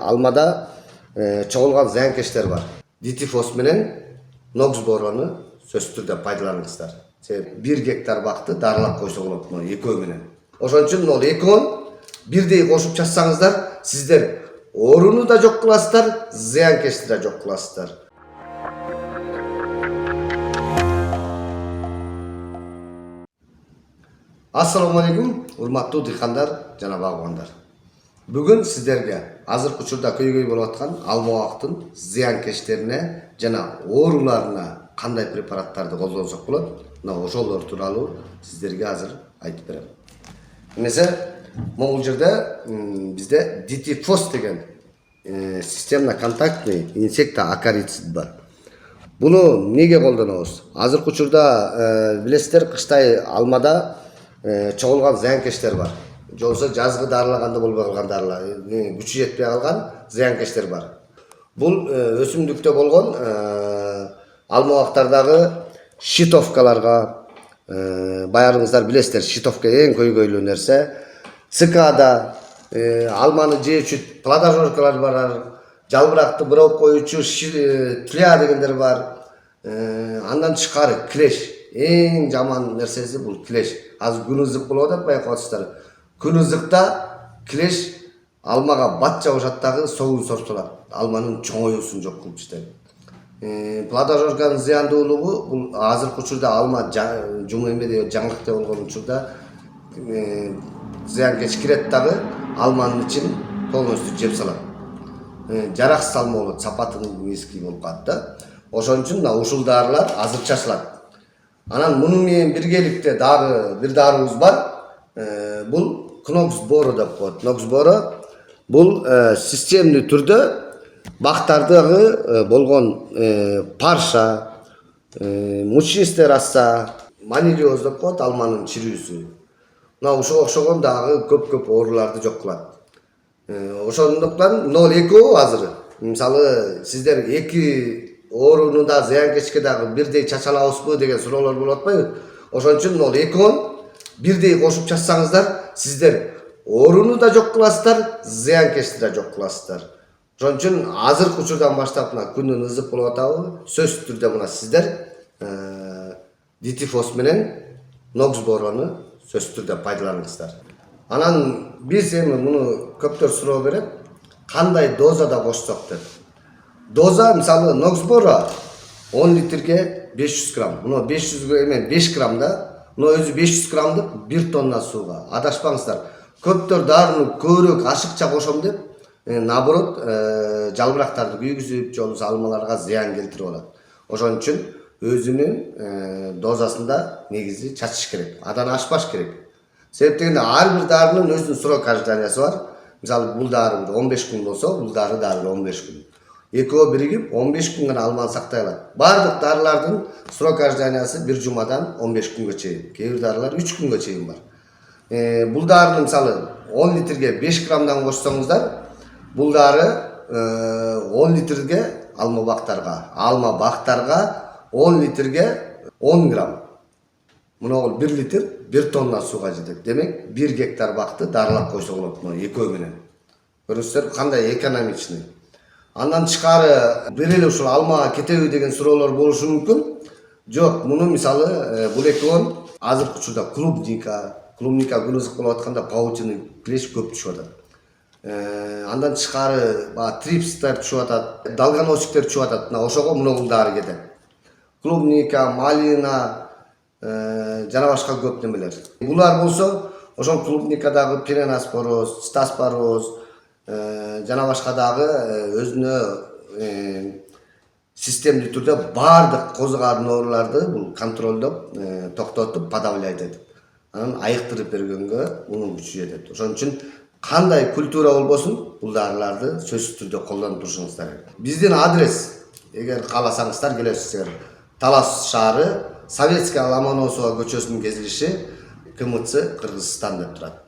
алмада чогулган зыянкечтер бар. Дитифос менен нокс борону сөзсүз түрдө пайдаланыңыздар. Себеби 1 гектар бакты дарылап койсо болот мына экөө менен. Ошон үчүн ол экөөн бирдей кошуп чачсаңыздар, сиздер ооруну да жок кыласыздар, зыянкечти да жок кыласыздар. Ассаламу алейкум, урматтуу дыйкандар жана багбандар. Бүгүн сиздерге азыркы учурда көйгөй болуп аткан алма абактын зыянкечтерине жана ооруларына кандай препараттарды колдонсок болот, мына ошолор тууралуу сиздерге азыр айтып берем. Эмесе, могул жерде бизде дитифос деген системно-контактный инсектоакарицид бар. Буну эмнеге колдонобуз? Азыркы учурда билесиздер, кыштай алмада чогулган зыянкечтер бар. Жолсо жазгы дарылаганда болбой калган дарылар, күчү жетпей калган зыянкечтер бар. Бул өсүмдүктө болгон алма абактардагы щитовкаларга, баягыңыздар билесиздер, щитовка эң көйгөйлүү нерсе. Цикада, алманы жеүүчү плодожоркалар бар, жалбыракты бирок коюучу тля дегендер бар. Андан тышкары клеш, эң жаман нерсеси бул клеш. Азыр күн ызык болуп атат, байкап атасыздар. Күн ызыкта клеш алмага бат жабышат дагы соогун сорсулат. Алманын чоңоюусун жок кылып таштайт. Плодожорканын зыяндуулугу бул азыркы учурда алма жуму эмеде жаңылыкта болгон учурда зыянкеч кирет дагы алманын ичин полностью жеп салат. Жараксыз алма болот, сапатынын низкий болуп калат да. Ошон үчүн мына ушул дарылар азыр чачылат. Анан муну менен биргеликте дагы бир дарыбыз бар. Бул Кнокс боро деп коет. Нокс боро бул системдүү түрдө бактардагы болгон парша, мучнистая роса, манилиоз деп коет, алманын чирүүсү. Мына ушуга окшогон дагы көп ооруларды жок кылат. Ошондуктан 0,2 азыр. Мисалы сиздер 2 ооруну да зыянкечке дагы бирдей чача алабызбы деген суроолор болуп атпайбы? Ошон үчүн 0,2 бирдей кошуп чачсаңыздар, сиздер ооруну да жок кыласыздар, зыянкечти да жок кыласыздар. Ошон үчүн азыркы учурдан баштап мына күндүн ызык болуп атабы, сөзсүз түрдө мына сиздер дитифос менен нокс борону сөзсүз түрдө пайдаланыңыздар. Анан биз эми муну көптөр суроо берет, кандай дозада кошсок деп. Доза мисалы нокс боро 10 литрге 500 грамм. Муну 500 эме 5 грамм да. Муну өзү 500 граммдык 1 тонна сууга. Адашпаңыздар. Көптөр дарыны көбүрөөк ашыкча кошом деп, наоборот, жалбырактарды күйгүзүп, жолубуза алмаларга зыян келтирип алат. Ошон үчүн өзүнүн дозасында негизи чачыш керек. Адан ашпаш керек. Себеп дегенде ар бир дарынын өзүнүн срок ожидания бар. Мисалы бул дары 15 күн болсо, бул дары дагы 15 күн. Экөө биригип 15 күн гана алманы сактай алат. Бардык дарылардын срок ожиданиясы 1 жумадан 15 күнгө чейин. Кээ бир дарылар 3 күнгө чейин бар. Бул дарыны мисалы 10 литрге 5 граммдан кошсоңуздар, бул дары 10 литрге алма бактарга 10 литрге 10 грамм. Муну 1 литр 1 тонна сууга жетет. Демек 1 гектар бакты дарылап койсо болот мына экөө менен. Көрүңүздөр кандай экономичный. Андан тышкары бир эле ушул алма кетеби деген суроолор болушу мүмкүн. Жок, муну мисалы бул экөөнүн азыркы учурда клубника күн ызык болуп атканда паутина клеш көп түшүп атат. Андан тышкары трипстер түшүп атат, долгоносиктер түшүп атат. Мына ошого муну дары кетет. Клубника, малина жана башка көп немелер. Булар болсо, ошол клубникадагы пиренаспороз, стаспороз жана башка дагы өзүнө системдүү түрдө бардык козгарын ооруларды бул контролдоп, токтотуп, подавлять этип, анан айыктырып бергөнгө мунун күчү жетет. Ошон үчүн кандай культура болбосун, бул дарыларды сөзсүз түрдө колдонуп турушуңуздар керек. Биздин адрес, эгер кааласаңыздар келесиздер, Талас шаары, Советская Ломоносова көчөсүнүн кезилиши, КМЦ Кыргызстан деп турат.